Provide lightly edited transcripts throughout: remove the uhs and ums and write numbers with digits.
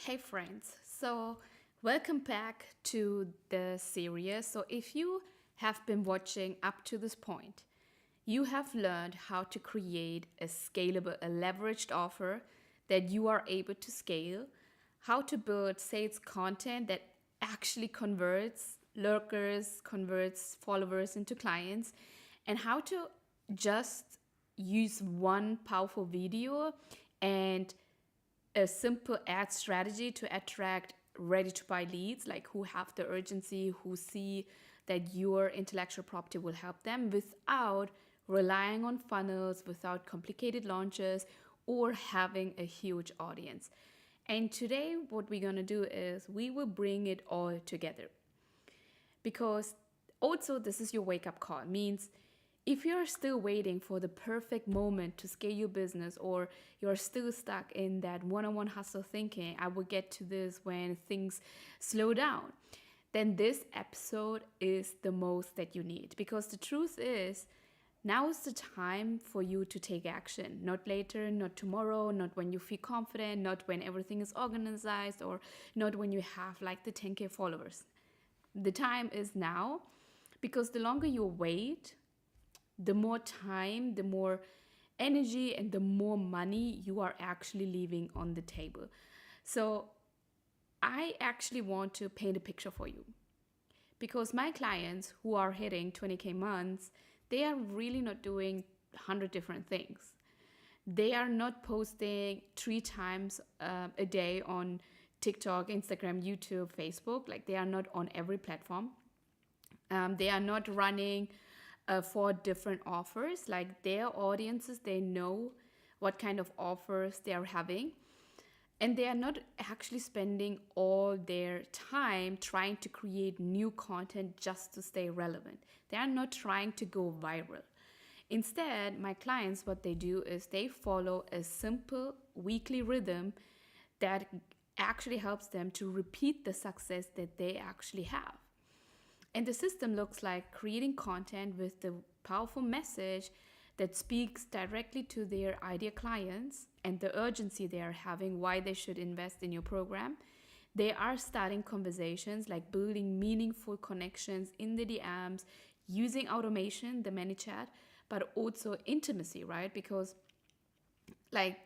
Hey friends, so welcome back to the series. So, if you have been watching up to this point, you have learned how to create a scalable, a leveraged offer that you are able to scale, how to build sales content that actually converts lurkers, converts followers into clients, and how to just use one powerful video and a simple ad strategy to attract ready to buy leads, like who have the urgency, who see that your intellectual property will help them without relying on funnels, without complicated launches, or having a huge audience. And today, what we're going to do is we will bring it all together because also this is your wake up call. Means if you're still waiting for the perfect moment to scale your business, or you're still stuck in that one-on-one hustle thinking I will get to this when things slow down, then this episode is the most that you need, because the truth is now is the time for you to take action. Not later, not tomorrow, not when you feel confident, not when everything is organized, or not when you have like the 10K followers. The time is now, because the longer you wait, the more time, the more energy, and the more money you are actually leaving on the table. So I actually want to paint a picture for you, because my clients who are hitting 20K months, they are really not doing 100 different things. They are not posting 3 times a day on TikTok, Instagram, YouTube, Facebook. Like, they are not on every platform. They are not running 4 different offers. Like, their audiences, they know what kind of offers they are having. And they are not actually spending all their time trying to create new content just to stay relevant. They are not trying to go viral. Instead, my clients, what they do is they follow a simple weekly rhythm that actually helps them to repeat the success that they actually have. And the system looks like creating content with the powerful message that speaks directly to their ideal clients and the urgency they are having, why they should invest in your program. They are starting conversations, like building meaningful connections in the DMs, using automation, the ManyChat, but also intimacy, right? Because like,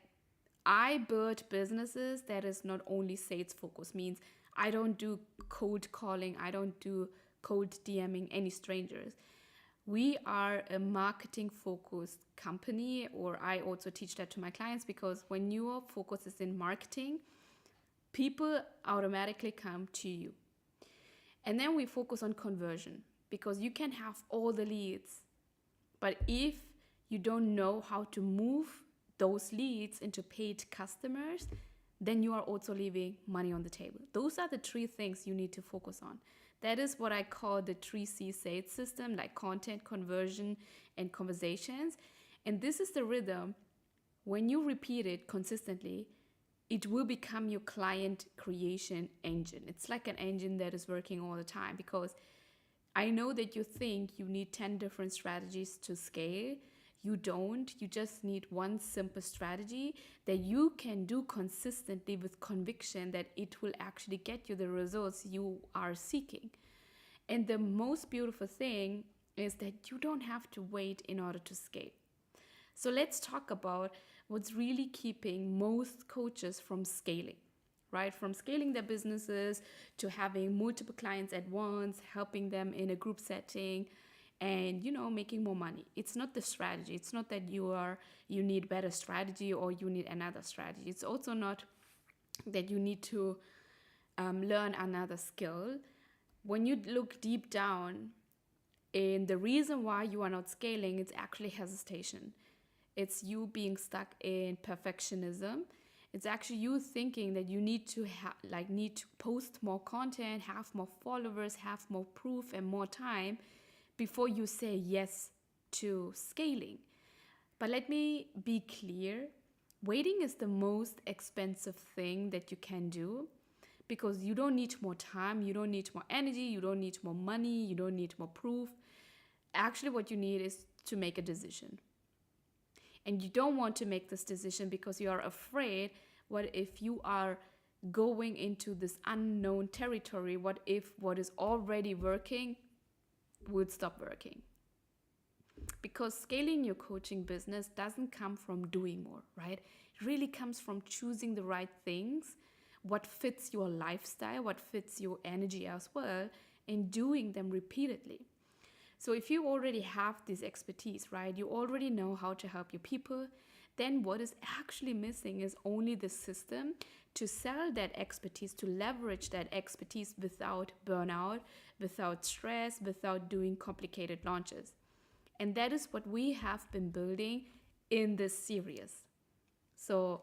I build businesses that is not only sales focused. Means I don't do cold calling, I don't do cold DMing any strangers. We are a marketing focused company, or I also teach that to my clients, because when your focus is in marketing, people automatically come to you. And then we focus on conversion, because you can have all the leads, but if you don't know how to move those leads into paid customers, then you are also leaving money on the table. Those are the 3 things you need to focus on. That is what I call the 3C sales system, like content, conversion, and conversations. And this is the rhythm. When you repeat it consistently, it will become your client creation engine. It's like an engine that is working all the time, because I know that you think you need 10 different strategies to scale. You don't. You just need one simple strategy that you can do consistently with conviction that it will actually get you the results you are seeking. And the most beautiful thing is that you don't have to wait in order to scale. So let's talk about what's really keeping most coaches from scaling, right? From scaling their businesses to having multiple clients at once, helping them in a group setting, and making more money. It's not the strategy. It's not that you need better strategy or you need another strategy. It's also not that you need to learn another skill. When you look deep down in the reason why you are not scaling, it's actually hesitation. It's you being stuck in perfectionism. It's actually you thinking that you need to need to post more content, have more followers, have more proof, and more time before you say yes to scaling. But let me be clear, waiting is the most expensive thing that you can do, because you don't need more time, you don't need more energy, you don't need more money, you don't need more proof. Actually, what you need is to make a decision. And you don't want to make this decision because you are afraid, what if you are going into this unknown territory. What if what is already working would stop working? Because scaling your coaching business doesn't come from doing more, right? It really comes from choosing the right things, what fits your lifestyle, what fits your energy as well, and doing them repeatedly. So if you already have this expertise, right, you already know how to help your people, then what is actually missing is only the system to sell that expertise, to leverage that expertise without burnout, without stress, without doing complicated launches. And that is what we have been building in this series. So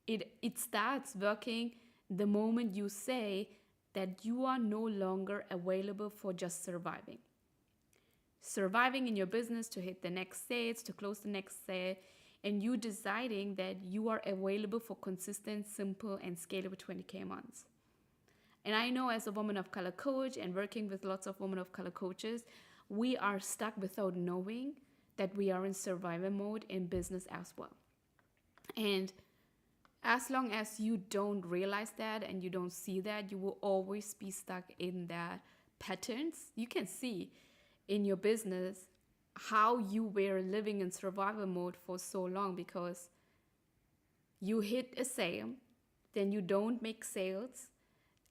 it starts working the moment you say that you are no longer available for just surviving. Surviving in your business to hit the next sales, to close the next sale, and you deciding that you are available for consistent, simple, and scalable 20K months. And I know as a woman of color coach and working with lots of women of color coaches, we are stuck without knowing that we are in survival mode in business as well. And as long as you don't realize that and you don't see that, you will always be stuck in that patterns. You can see in your business how you were living in survival mode for so long, because you hit a sale, then you don't make sales,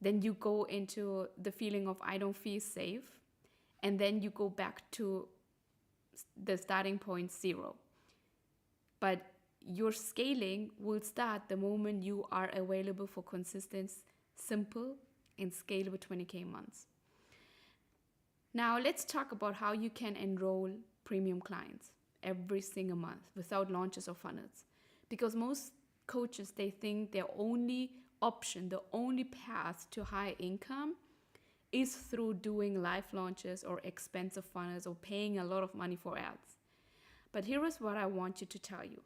then you go into the feeling of I don't feel safe, and then you go back to the starting point 0. But your scaling will start the moment you are available for consistent, simple, and scalable 20K months. Now let's talk about how you can enroll premium clients every single month without launches or funnels. Because most coaches, they think their only option, the only path to high income is through doing live launches or expensive funnels or paying a lot of money for ads. But here is what I want you to tell you.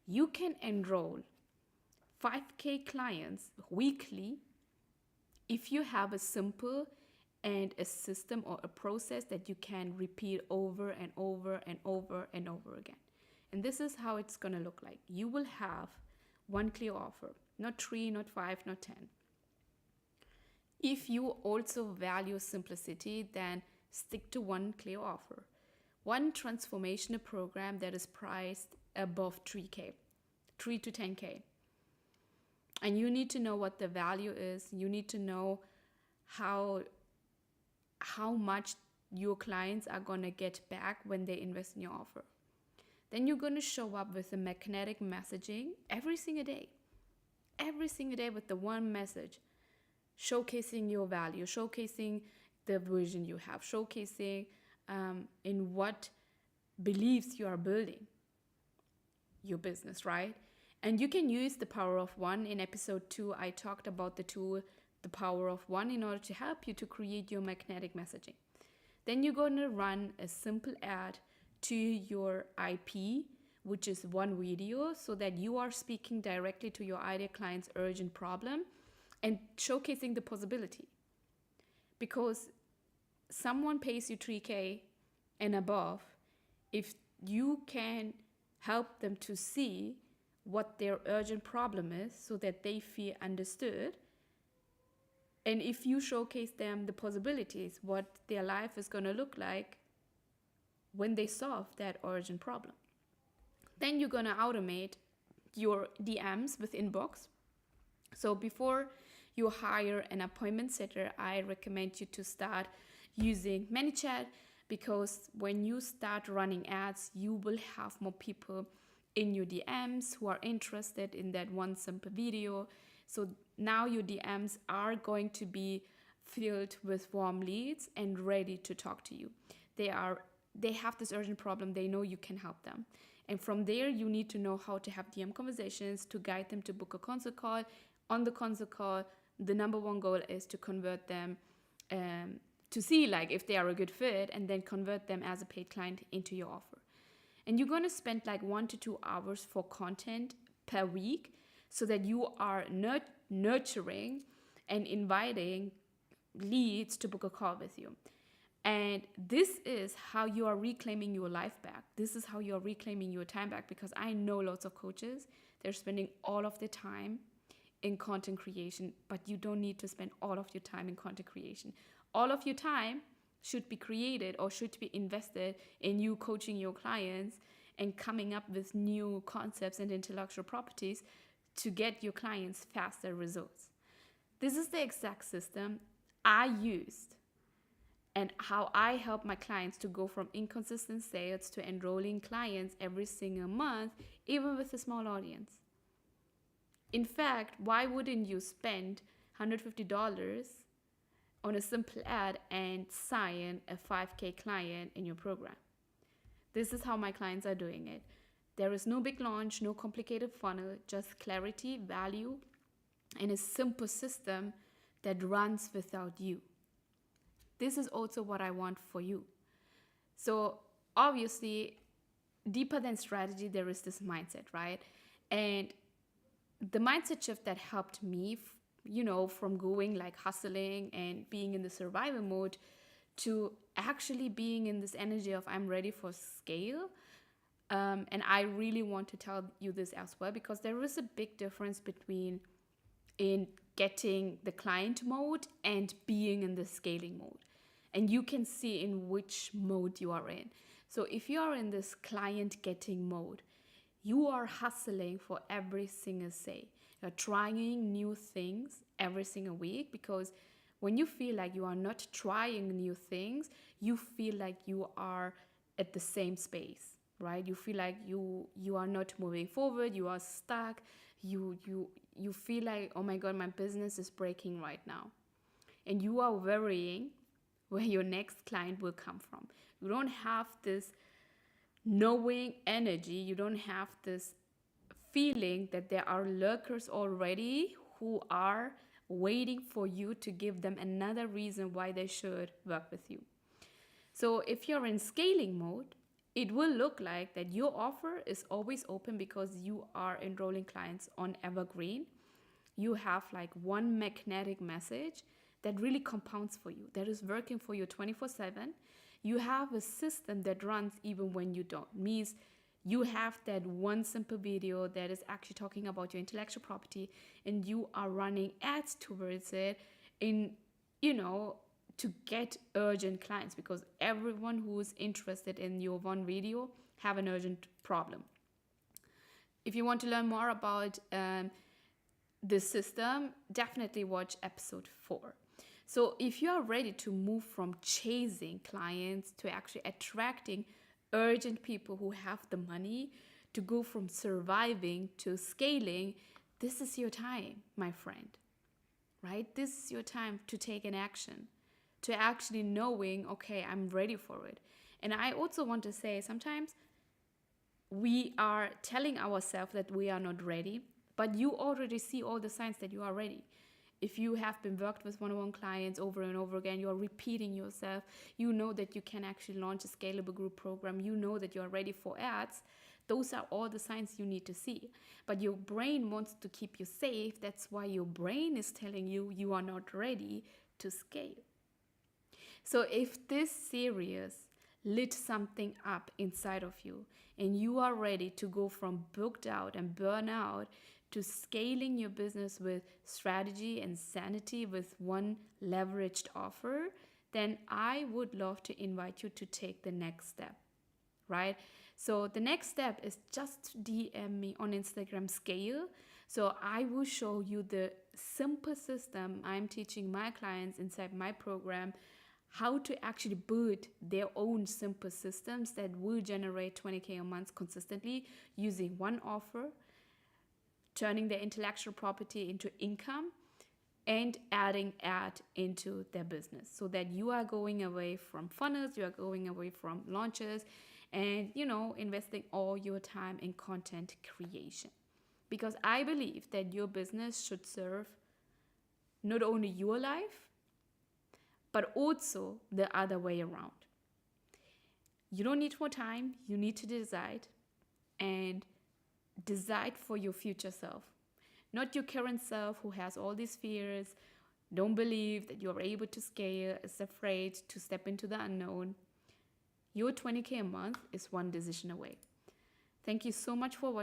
You can enroll 5K clients weekly if you have a simple and a system or a process that you can repeat over and over and over and over again. And this is how it's going to look like. You will have one clear offer, not 3, not 5, not 10. If you also value simplicity, then stick to one clear offer. One transformational program that is priced above 3K, 3 to 10K. And you need to know what the value is. You need to know how much your clients are going to get back when they invest in your offer. Then you're going to show up with a magnetic messaging every single day with the one message, showcasing your value, showcasing the vision you have, showcasing in what beliefs you are building your business, right? And you can use the power of one. In episode 2, I talked about the tool, the power of one, in order to help you to create your magnetic messaging. Then you're going to run a simple ad to your IP, which is one video, so that you are speaking directly to your ideal client's urgent problem and showcasing the possibility. Because someone pays you 3K and above, if you can help them to see what their urgent problem is so that they feel understood, and if you showcase them the possibilities, what their life is going to look like when they solve that urgent problem, then you're going to automate your DMs with inbox. So before you hire an appointment setter, I recommend you to start using ManyChat, because when you start running ads, you will have more people in your DMs who are interested in that one simple video. So now your DMs are going to be filled with warm leads and ready to talk to you. They have this urgent problem. They know you can help them. And from there, you need to know how to have DM conversations to guide them to book a consult call. On the consult call, the number one goal is to convert them to see like if they are a good fit, and then convert them as a paid client into your offer. And you're going to spend like 1 to 2 hours for content per week, so that you are nurturing and inviting leads to book a call with you. And this is how you are reclaiming your life back. This is how you are reclaiming your time back, because I know lots of coaches, they're spending all of their time in content creation, but you don't need to spend all of your time in content creation. All of your time should be created or should be invested in you coaching your clients and coming up with new concepts and intellectual properties to get your clients faster results. This is the exact system I used and how I help my clients to go from inconsistent sales to enrolling clients every single month, even with a small audience. In fact, why wouldn't you spend $150 on a simple ad and sign a 5K client in your program? This is how my clients are doing it. There is no big launch, no complicated funnel, just clarity, value, and a simple system that runs without you. This is also what I want for you. So obviously, deeper than strategy, there is this mindset, right? And the mindset shift that helped me, from going like hustling and being in the survival mode to actually being in this energy of I'm ready for scale. And I really want to tell you this as well, because there is a big difference between in getting the client mode and being in the scaling mode. And you can see in which mode you are in. So if you are in this client getting mode, you are hustling for every single sale. You're trying new things every single week, because when you feel like you are not trying new things, you feel like you are at the same space, right? You feel like you are not moving forward, you are stuck, you feel like, oh my God, my business is breaking right now. And you are worrying where your next client will come from. You don't have this knowing energy, you don't have this feeling that there are lurkers already who are waiting for you to give them another reason why they should work with you. So if you're in scaling mode, it will look like that your offer is always open because you are enrolling clients on evergreen. You have like one magnetic message that really compounds for you, that is working for you 24/7. You have a system that runs even when you don't. Means you have that one simple video that is actually talking about your intellectual property, and you are running ads towards it to get urgent clients, because everyone who is interested in your one video have an urgent problem. If you want to learn more about this system, definitely watch episode 4. So if you are ready to move from chasing clients to actually attracting urgent people who have the money, to go from surviving to scaling, this is your time, my friend, right? This is your time to take an action, to actually knowing, okay, I'm ready for it. And I also want to say, sometimes we are telling ourselves that we are not ready, but you already see all the signs that you are ready. If you have been worked with one-on-one clients over and over again, you are repeating yourself, you know that you can actually launch a scalable group program, you know that you are ready for ads. Those are all the signs you need to see. But your brain wants to keep you safe. That's why your brain is telling you you are not ready to scale. So if this series lit something up inside of you and you are ready to go from booked out and burnout to scaling your business with strategy and sanity with one leveraged offer, then I would love to invite you to take the next step, right? So the next step is just DM me on Instagram Scale. So I will show you the simple system I'm teaching my clients inside my program, how to actually build their own simple systems that will generate 20K a month consistently using one offer, turning their intellectual property into income, and adding ad into their business, so that you are going away from funnels, you are going away from launches, and investing all your time in content creation. Because I believe that your business should serve not only your life, but also the other way around. You don't need more time, you need to decide, and decide for your future self, not your current self who has all these fears, don't believe that you're able to scale, is afraid to step into the unknown. Your 20K a month is one decision away. Thank you so much for watching.